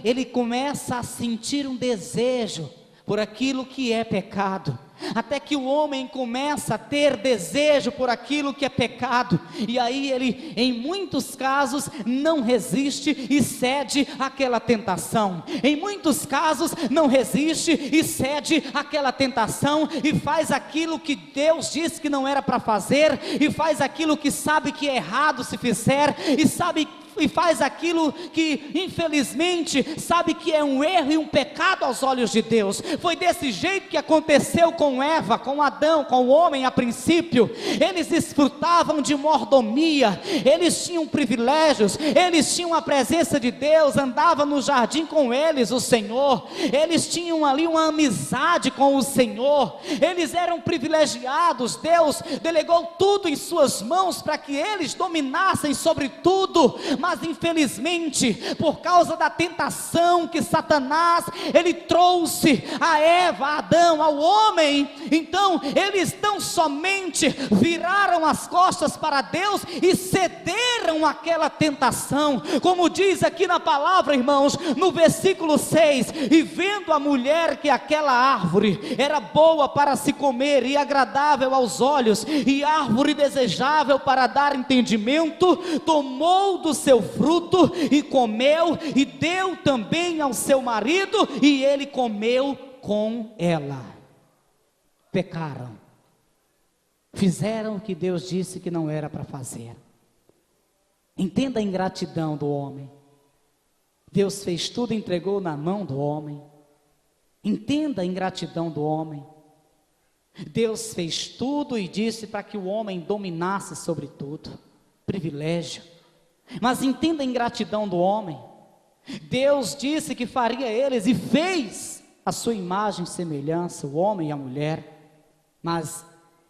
ele começa a sentir um desejo por aquilo que é pecado, até que o homem começa a ter desejo por aquilo que é pecado, e aí ele, em muitos casos, não resiste e cede àquela tentação. Em muitos casos, não resiste e cede àquela tentação, e faz aquilo que Deus disse que não era para fazer, e faz aquilo que sabe que é errado se fizer, e faz aquilo que infelizmente sabe que é um erro e um pecado aos olhos de Deus. Foi desse jeito que aconteceu com Eva, com Adão, com o homem a princípio. Eles desfrutavam de mordomia, eles tinham privilégios, eles tinham a presença de Deus, andava no jardim com eles o Senhor, eles tinham ali uma amizade com o Senhor, eles eram privilegiados. Deus delegou tudo em suas mãos para que eles dominassem sobre tudo, mas infelizmente, por causa da tentação que Satanás, ele trouxe a Eva, a Adão, ao homem, então eles tão somente viraram as costas para Deus e cederam àquela tentação, como diz aqui na palavra, irmãos, no versículo 6, e vendo a mulher que aquela árvore era boa para se comer e agradável aos olhos, e árvore desejável para dar entendimento, tomou do seu fruto e comeu, e deu também ao seu marido, e ele comeu com ela. Pecaram, fizeram o que Deus disse que não era para fazer. Entenda a ingratidão do homem. Deus fez tudo e entregou na mão do homem. Entenda a ingratidão do homem. Deus fez tudo e disse para que o homem dominasse sobre tudo, privilégio. Mas entenda a ingratidão do homem. Deus disse que faria eles e fez a sua imagem e semelhança, o homem e a mulher. Mas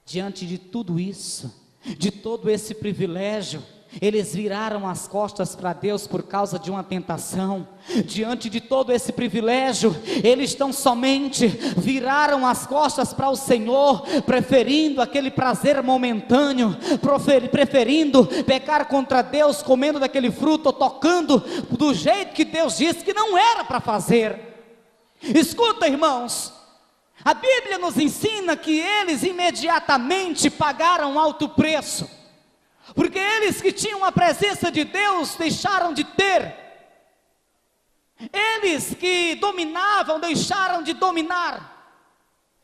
diante de tudo isso, de todo esse privilégio, eles viraram as costas para Deus por causa de uma tentação. Diante de todo esse privilégio, eles tão somente viraram as costas para o Senhor, preferindo aquele prazer momentâneo, preferindo pecar contra Deus, comendo daquele fruto, ou tocando do jeito que Deus disse que não era para fazer. Escuta, irmãos, a Bíblia nos ensina que eles imediatamente pagaram alto preço, porque eles que tinham a presença de Deus deixaram de ter, eles que dominavam deixaram de dominar,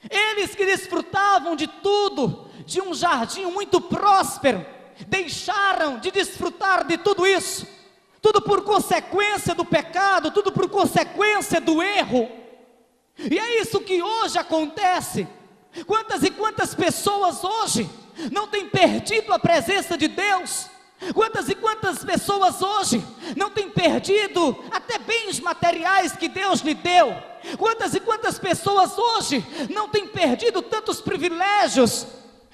eles que desfrutavam de tudo, de um jardim muito próspero, deixaram de desfrutar de tudo isso, tudo por consequência do pecado, tudo por consequência do erro. E é isso que hoje acontece. Quantas e quantas pessoas hoje não têm perdido a presença de Deus? Quantas e quantas pessoas hoje não têm perdido até bens materiais que Deus lhe deu? Quantas e quantas pessoas hoje não têm perdido tantos privilégios?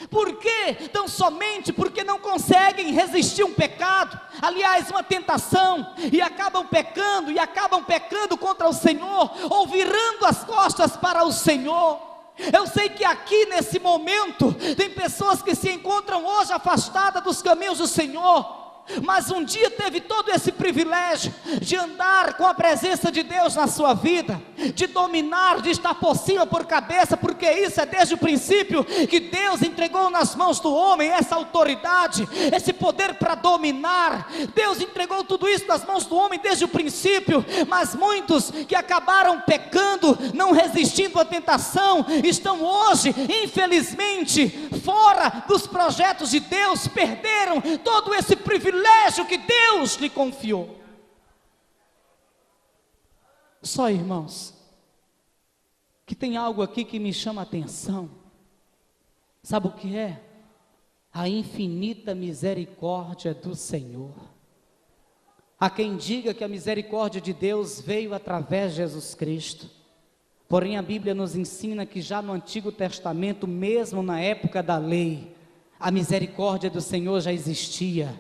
Por quê? Tão somente porque não conseguem resistir um pecado, aliás, uma tentação, e acabam pecando contra o Senhor, ou virando as costas para o Senhor. Eu sei que aqui nesse momento tem pessoas que se encontram hoje afastadas dos caminhos do Senhor, mas um dia teve todo esse privilégio de andar com a presença de Deus na sua vida, de dominar, de estar por cima, por cabeça, porque isso é desde o princípio que Deus entregou nas mãos do homem essa autoridade, esse poder para dominar. Deus entregou tudo isso nas mãos do homem desde o princípio, mas muitos que acabaram pecando, não resistindo à tentação, estão hoje, infelizmente, fora dos projetos de Deus, perderam todo esse privilégio que Deus lhe confiou. Só, irmãos, que tem algo aqui que me chama a atenção. Sabe o que é? A infinita misericórdia do Senhor. Há quem diga que a misericórdia de Deus veio através de Jesus Cristo. Porém, a Bíblia nos ensina que já no Antigo Testamento, mesmo na época da lei, a misericórdia do Senhor já existia,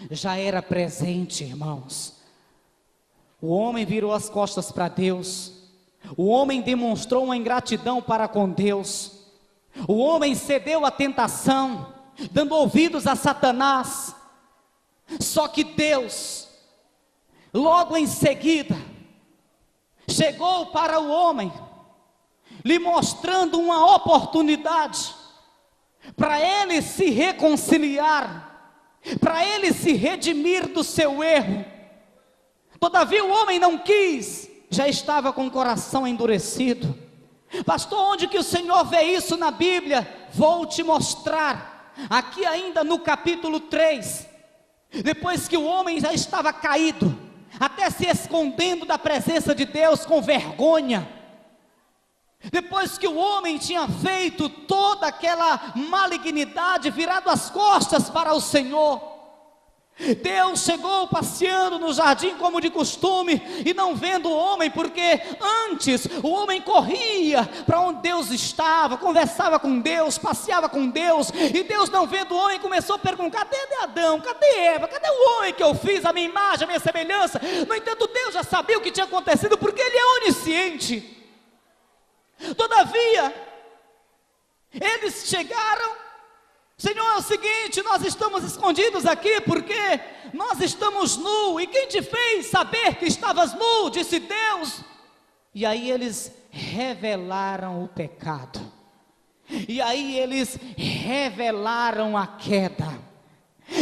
já era presente, irmãos. O homem virou as costas para Deus, o homem demonstrou uma ingratidão para com Deus, o homem cedeu à tentação, dando ouvidos a Satanás. Só que Deus, logo em seguida, chegou para o homem, lhe mostrando uma oportunidade para ele se reconciliar, para ele se redimir do seu erro. Todavia o homem não quis, já estava com o coração endurecido. Pastor, onde que o Senhor vê isso na Bíblia? Vou te mostrar, aqui ainda no capítulo 3, depois que o homem já estava caído, até se escondendo da presença de Deus com vergonha, depois que o homem tinha feito toda aquela malignidade, virado as costas para o Senhor, Deus chegou passeando no jardim como de costume, e não vendo o homem, porque antes o homem corria para onde Deus estava, conversava com Deus, passeava com Deus, e Deus não vendo o homem começou a perguntar: cadê Adão, cadê Eva, cadê o homem que eu fiz, a minha imagem, a minha semelhança? No entanto, Deus já sabia o que tinha acontecido, porque Ele é onisciente. Todavia, eles chegaram: Senhor, é o seguinte, nós estamos escondidos aqui porque nós estamos nus, e quem te fez saber que estavas nu? Disse Deus. E aí eles revelaram o pecado, e aí eles revelaram a queda.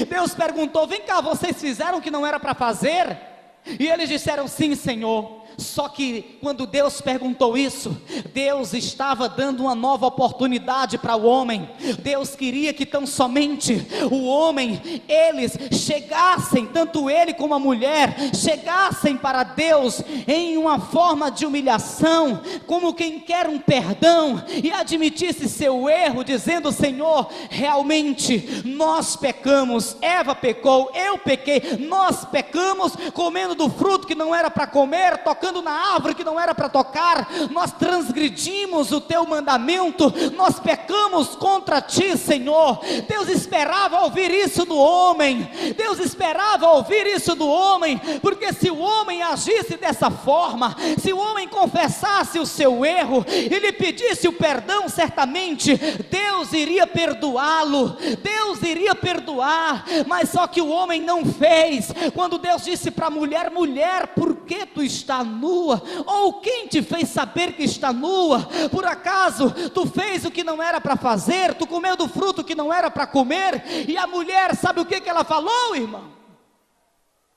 Deus perguntou: vem cá, vocês fizeram o que não era para fazer? E eles disseram: sim, Senhor. Só que quando Deus perguntou isso, Deus estava dando uma nova oportunidade para o homem. Deus queria que tão somente o homem, eles chegassem, tanto ele como a mulher, chegassem para Deus em uma forma de humilhação, como quem quer um perdão, e admitisse seu erro, dizendo: Senhor, realmente nós pecamos, Eva pecou, eu pequei, nós pecamos comendo do fruto que não era para comer, tocando na árvore que não era para tocar, nós transgredimos o teu mandamento, nós pecamos contra ti, Senhor. Deus esperava ouvir isso do homem, Deus esperava ouvir isso do homem, porque se o homem agisse dessa forma, se o homem confessasse o seu erro e lhe pedisse o perdão, certamente Deus iria perdoá-lo, Deus iria perdoar. Mas só que o homem não fez. Quando Deus disse para a mulher: mulher, por que tu está nua? Ou quem te fez saber que está nua? Por acaso tu fez o que não era para fazer? Tu comeu do fruto que não era para comer? E a mulher, sabe o que ela falou, irmão?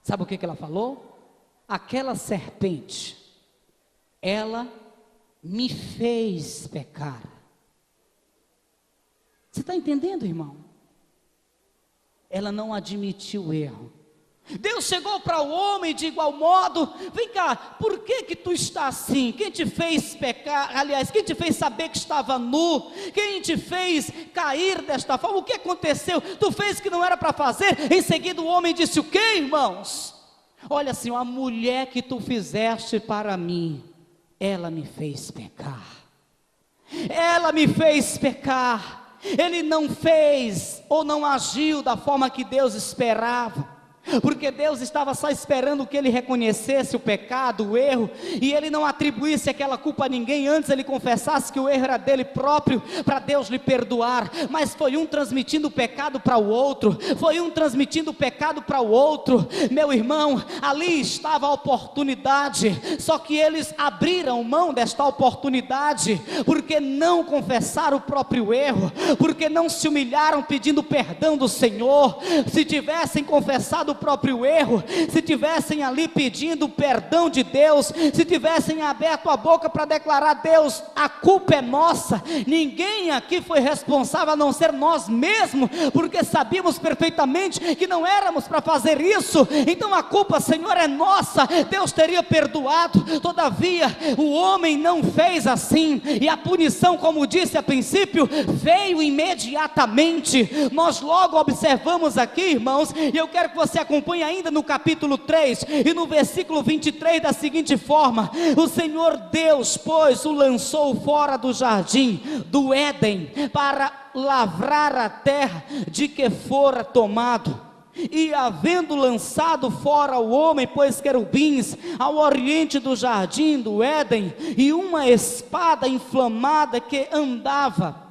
Sabe o que ela falou? Aquela serpente, ela me fez pecar. Você está entendendo, irmão? Ela não admitiu o erro. Deus chegou para o homem de igual modo: vem cá, por que tu está assim? Quem te fez pecar? Aliás, quem te fez saber que estava nu? Quem te fez cair desta forma? O que aconteceu? Tu fez o que não era para fazer. Em seguida o homem disse o quê, irmãos? Olha assim: a mulher que tu fizeste para mim, ela me fez pecar. Ela me fez pecar. Ele não fez ou não agiu da forma que Deus esperava, porque Deus estava só esperando que ele reconhecesse o pecado, o erro, e ele não atribuísse aquela culpa a ninguém. Antes ele confessasse que o erro era dele próprio, para Deus lhe perdoar. Mas foi um transmitindo o pecado para o outro, foi um transmitindo o pecado para o outro. Meu irmão, ali estava a oportunidade, só que eles abriram mão desta oportunidade, porque não confessaram o próprio erro, porque não se humilharam pedindo perdão do Senhor. Se tivessem confessado o próprio erro, se tivessem ali pedindo perdão de Deus, se tivessem aberto a boca para declarar: Deus, a culpa é nossa, ninguém aqui foi responsável a não ser nós mesmos, porque sabíamos perfeitamente que não éramos para fazer isso, então a culpa, Senhor, é nossa, Deus teria perdoado. Todavia o homem não fez assim, e a punição, como disse a princípio, veio imediatamente. Nós logo observamos aqui, irmãos, e eu quero que você acompanhe ainda no capítulo 3 e no versículo 23 da seguinte forma: o Senhor Deus, pois, o lançou fora do jardim do Éden para lavrar a terra de que fora tomado. E havendo lançado fora o homem, pôs querubins ao oriente do jardim do Éden, e uma espada inflamada que andava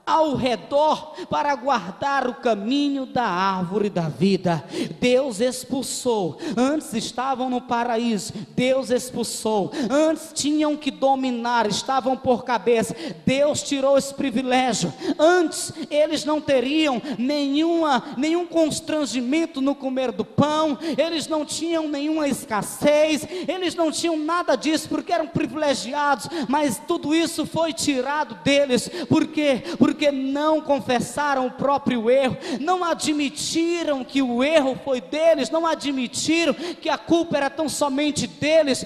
ao redor para guardar o caminho da árvore da vida. Deus expulsou. Antes estavam no paraíso, Deus expulsou. Antes tinham que dominar, estavam por cabeça, Deus tirou esse privilégio. Antes eles não teriam nenhum constrangimento no comer do pão, eles não tinham nenhuma escassez, eles não tinham nada disso, porque eram privilegiados. Mas tudo isso foi tirado deles. Por quê? Porque não confessaram o próprio erro, não admitiram que o erro foi deles, não admitiram que a culpa era tão somente deles,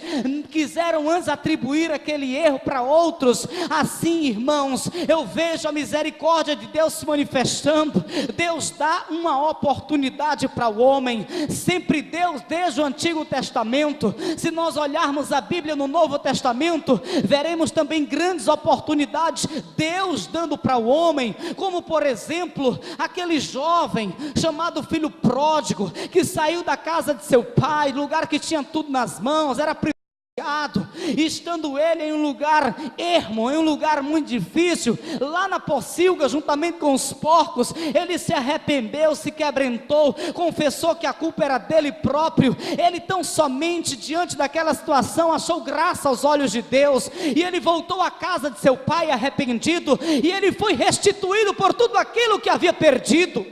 quiseram antes atribuir aquele erro para outros. Assim, irmãos, eu vejo a misericórdia de Deus se manifestando. Deus dá uma oportunidade para o homem, sempre Deus, desde o Antigo Testamento. Se nós olharmos a Bíblia no Novo Testamento, veremos também grandes oportunidades, Deus dando para o homem, como por exemplo, aquele jovem chamado filho pródigo, que saiu da casa de seu pai, lugar que tinha tudo nas mãos, era privilegiado, estando ele em um lugar ermo, em um lugar muito difícil, lá na pocilga, juntamente com os porcos, ele se arrependeu, se quebrantou, confessou que a culpa era dele próprio. Ele tão somente diante daquela situação achou graça aos olhos de Deus, e ele voltou à casa de seu pai arrependido, e ele foi restituído por tudo aquilo que havia perdido.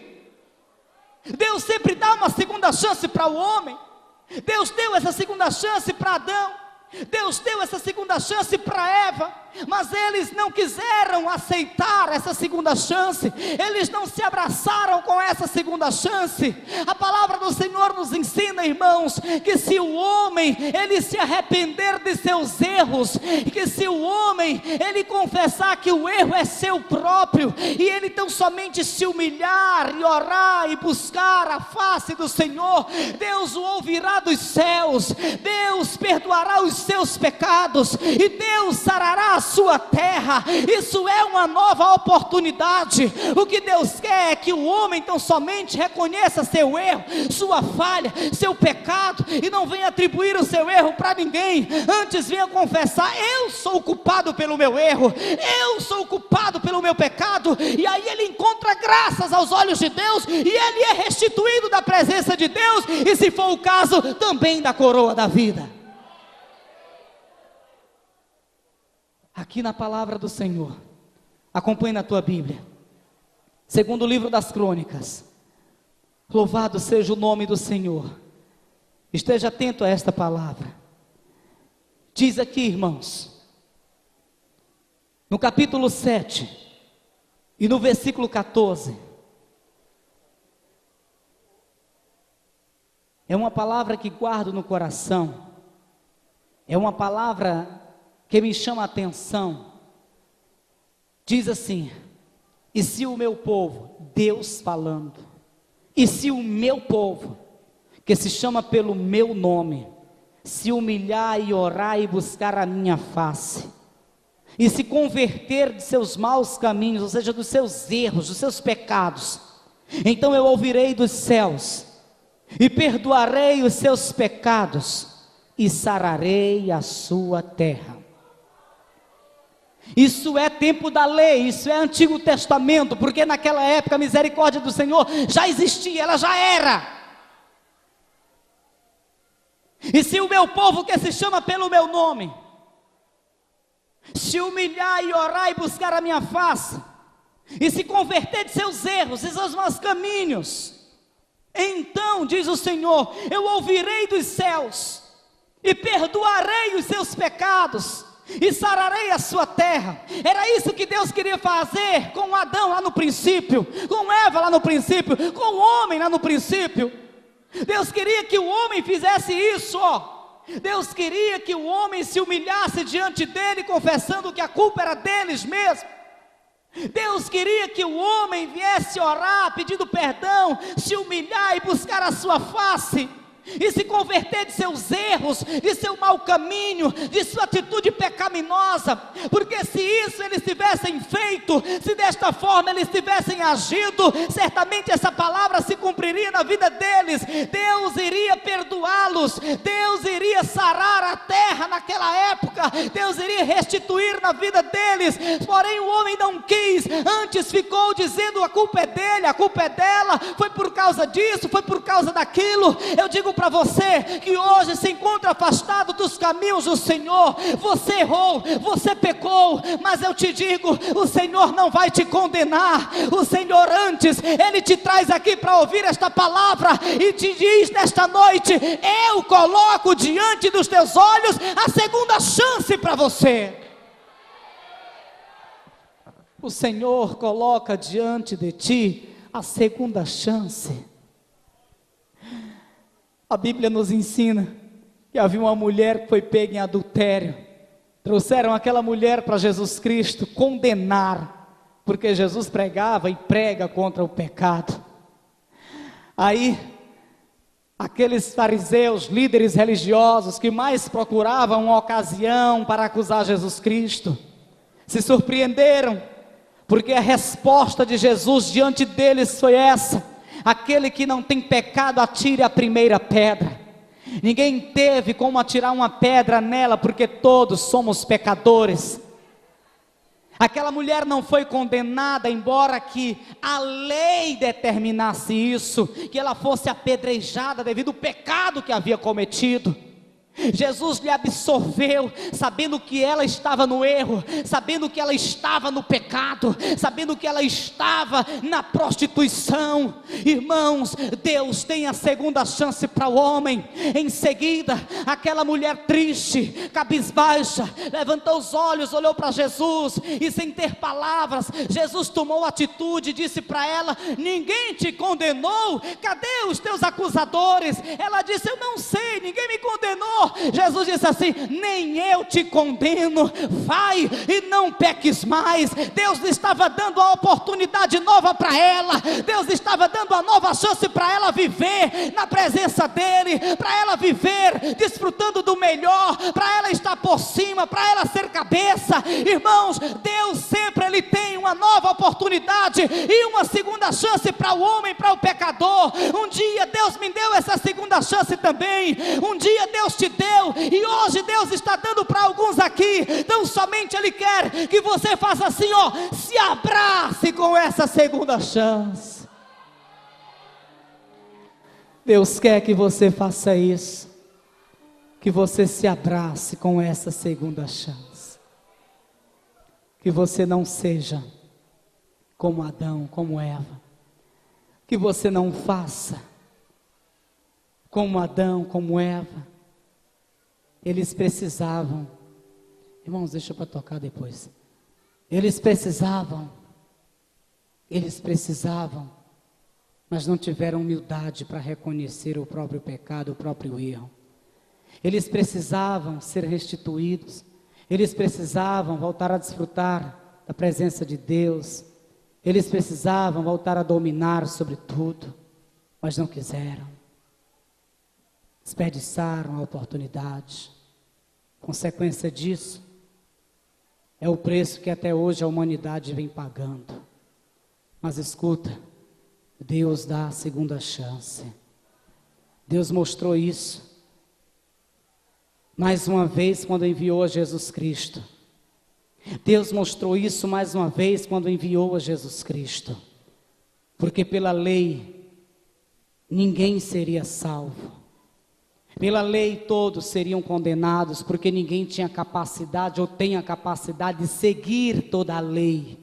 Deus sempre dá uma segunda chance para o homem. Deus deu essa segunda chance para Adão, Deus deu essa segunda chance para Eva, mas eles não quiseram aceitar essa segunda chance, eles não se abraçaram com essa segunda chance. A palavra do Senhor nos ensina, irmãos, que se o homem, ele se arrepender de seus erros, que se o homem, ele confessar que o erro é seu próprio, e ele tão somente se humilhar, e orar, e buscar a face do Senhor, Deus o ouvirá dos céus, Deus perdoará os seus pecados, e Deus sarará a sua terra. Isso é uma nova oportunidade. O que Deus quer é que o homem tão somente reconheça seu erro, sua falha, seu pecado, e não venha atribuir o seu erro para ninguém. Antes venha confessar: eu sou culpado pelo meu erro, eu sou culpado pelo meu pecado. E aí ele encontra graças aos olhos de Deus, e ele é restituído da presença de Deus, e se for o caso, também da coroa da vida. Aqui na palavra do Senhor, acompanhe na tua Bíblia, segundo o livro das Crônicas. Louvado seja o nome do Senhor. Esteja atento a esta palavra. Diz aqui, irmãos, no capítulo 7 e no versículo 14, é uma palavra que guardo no coração, é uma palavra que me chama a atenção. Diz assim: e se o meu povo, Deus falando, e se o meu povo, que se chama pelo meu nome, se humilhar e orar e buscar a minha face, e se converter de seus maus caminhos, ou seja, dos seus erros, dos seus pecados, então eu ouvirei dos céus, e perdoarei os seus pecados, e sararei a sua terra. Isso é tempo da lei, isso é Antigo Testamento, porque naquela época a misericórdia do Senhor já existia, ela já era. E se o meu povo, que se chama pelo meu nome, se humilhar e orar e buscar a minha face, e se converter de seus erros, de seus maus caminhos, então, diz o Senhor, eu ouvirei dos céus, e perdoarei os seus pecados, e sararei a sua terra. Era isso que Deus queria fazer com Adão lá no princípio, com Eva lá no princípio, com o homem lá no princípio. Deus queria que o homem fizesse isso, ó. Deus queria que o homem se humilhasse diante dele, confessando que a culpa era deles mesmo. Deus queria que o homem viesse orar, pedindo perdão, se humilhar e buscar a sua face, e se converter de seus erros, de seu mau caminho, de sua atitude pecaminosa. Porque se isso eles tivessem feito, se desta forma eles tivessem agido, certamente essa palavra se cumpriria na vida deles. Deus iria perdoá-los, Deus iria sarar a terra naquela época, Deus iria restituir na vida deles, porém o homem não quis, antes ficou dizendo: a culpa é dele, a culpa é dela, foi por causa disso, foi por causa daquilo. Eu digo para você que hoje se encontra afastado dos caminhos do Senhor, você errou, você pecou, mas eu te digo, o Senhor não vai te condenar. O Senhor antes, Ele te traz aqui para ouvir esta palavra e te diz nesta noite: eu coloco diante dos teus olhos a segunda chance para você. O Senhor coloca diante de ti a segunda chance. A Bíblia nos ensina que havia uma mulher que foi pega em adultério. Trouxeram aquela mulher para Jesus Cristo condenar, porque Jesus pregava e prega contra o pecado. Aí, aqueles fariseus, líderes religiosos, que mais procuravam uma ocasião para acusar Jesus Cristo, se surpreenderam, porque a resposta de Jesus diante deles foi essa: aquele que não tem pecado, atire a primeira pedra. Ninguém teve como atirar uma pedra nela, porque todos somos pecadores. Aquela mulher não foi condenada, embora que a lei determinasse isso, que ela fosse apedrejada devido ao pecado que havia cometido. Jesus lhe absolveu, sabendo que ela estava no erro, sabendo que ela estava no pecado, sabendo que ela estava na prostituição. Irmãos, Deus tem a segunda chance para o homem. Em seguida, aquela mulher triste, cabisbaixa, levantou os olhos, olhou para Jesus, e sem ter palavras, Jesus tomou atitude e disse para ela: ninguém te condenou? Cadê os teus acusadores? Ela disse: eu não sei, ninguém me condenou. Jesus disse assim: nem eu te condeno, vai e não peques mais. Deus estava dando a oportunidade nova para ela, Deus estava dando a nova chance para ela viver na presença dEle, para ela viver desfrutando do melhor, para ela estar por cima, para ela ser cabeça. Irmãos, Deus sempre Ele tem uma nova oportunidade e uma segunda chance para o homem, para o pecador. Um dia Deus me deu essa segunda chance também, um dia Deus te deu, e hoje Deus está dando para alguns aqui. Então somente Ele quer que você faça assim, ó, se abrace com essa segunda chance. Deus quer que você faça isso, que você se abrace com essa segunda chance, que você não seja como Adão, como Eva, que você não faça como Adão, como Eva. Eles precisavam, irmãos, deixa para tocar depois. Eles precisavam, mas não tiveram humildade para reconhecer o próprio pecado, o próprio erro. Eles precisavam ser restituídos, eles precisavam voltar a desfrutar da presença de Deus, eles precisavam voltar a dominar sobre tudo, mas não quiseram. Desperdiçaram a oportunidade. Consequência disso é o preço que até hoje a humanidade vem pagando. Mas escuta, Deus dá a segunda chance. Deus mostrou isso mais uma vez quando enviou a Jesus Cristo. Deus mostrou isso mais uma vez quando enviou a Jesus Cristo. Porque pela lei ninguém seria salvo. Pela lei todos seriam condenados, porque ninguém tinha capacidade ou tem a capacidade de seguir toda a lei.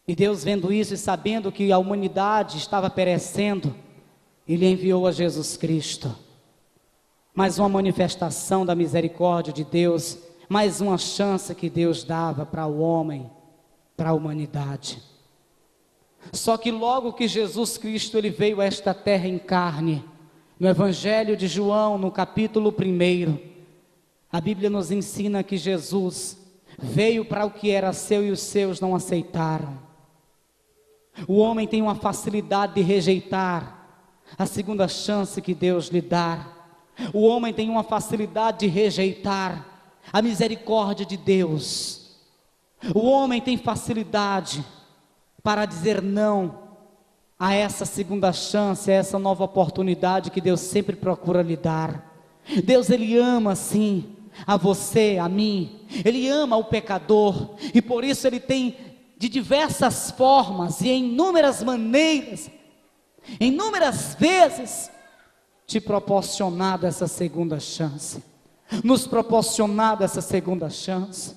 E Deus, vendo isso e sabendo que a humanidade estava perecendo, Ele enviou a Jesus Cristo. Mais uma manifestação da misericórdia de Deus, mais uma chance que Deus dava para o homem, para a humanidade. Só que logo que Jesus Cristo Ele veio a esta terra em carne, no Evangelho de João, no capítulo 1, a Bíblia nos ensina que Jesus veio para o que era seu e os seus não aceitaram. O homem tem uma facilidade de rejeitar a segunda chance que Deus lhe dá. O homem tem uma facilidade de rejeitar a misericórdia de Deus. O homem tem facilidade para dizer não a essa segunda chance, a essa nova oportunidade que Deus sempre procura lhe dar. Deus, Ele ama sim a você, a mim, Ele ama o pecador, e por isso Ele tem de diversas formas e em inúmeras maneiras, em inúmeras vezes, te proporcionado essa segunda chance, nos proporcionado essa segunda chance.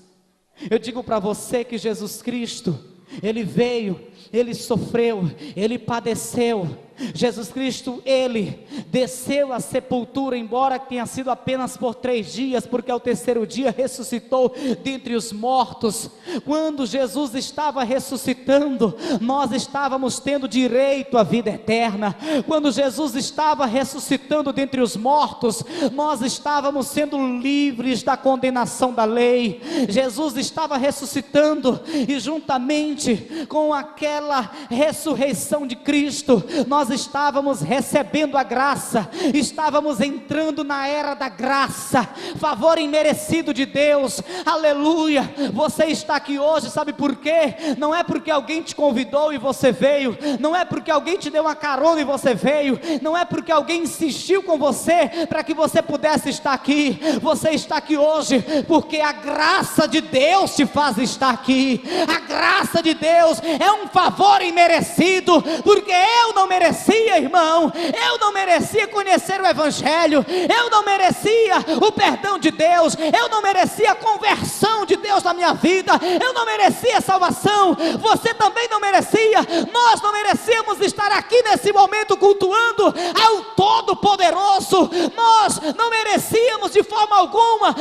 Eu digo para você que Jesus Cristo, Ele veio, Ele sofreu, Ele padeceu. Jesus Cristo, Ele desceu à sepultura, embora tenha sido apenas por 3 dias, porque ao terceiro dia ressuscitou dentre os mortos. Quando Jesus estava ressuscitando, nós estávamos tendo direito à vida eterna. Quando Jesus estava ressuscitando dentre os mortos, nós estávamos sendo livres da condenação da lei. Jesus estava ressuscitando, e juntamente com aquela ressurreição de Cristo, nós estávamos recebendo a graça, estávamos entrando na era da graça, favor imerecido de Deus, aleluia. Você está aqui hoje, sabe por quê? Não é porque alguém te convidou e você veio, não é porque alguém te deu uma carona e você veio, não é porque alguém insistiu com você para que você pudesse estar aqui. Você está aqui hoje porque a graça de Deus te faz estar aqui. A graça de Deus é um favor imerecido, porque eu não merecia, irmão, eu não merecia conhecer o Evangelho, eu não merecia o perdão de Deus, eu não merecia a conversão de Deus na minha vida, eu não merecia a salvação, você também não merecia, nós não merecíamos estar aqui nesse momento cultuando ao Todo-Poderoso, nós não merecíamos de forma alguma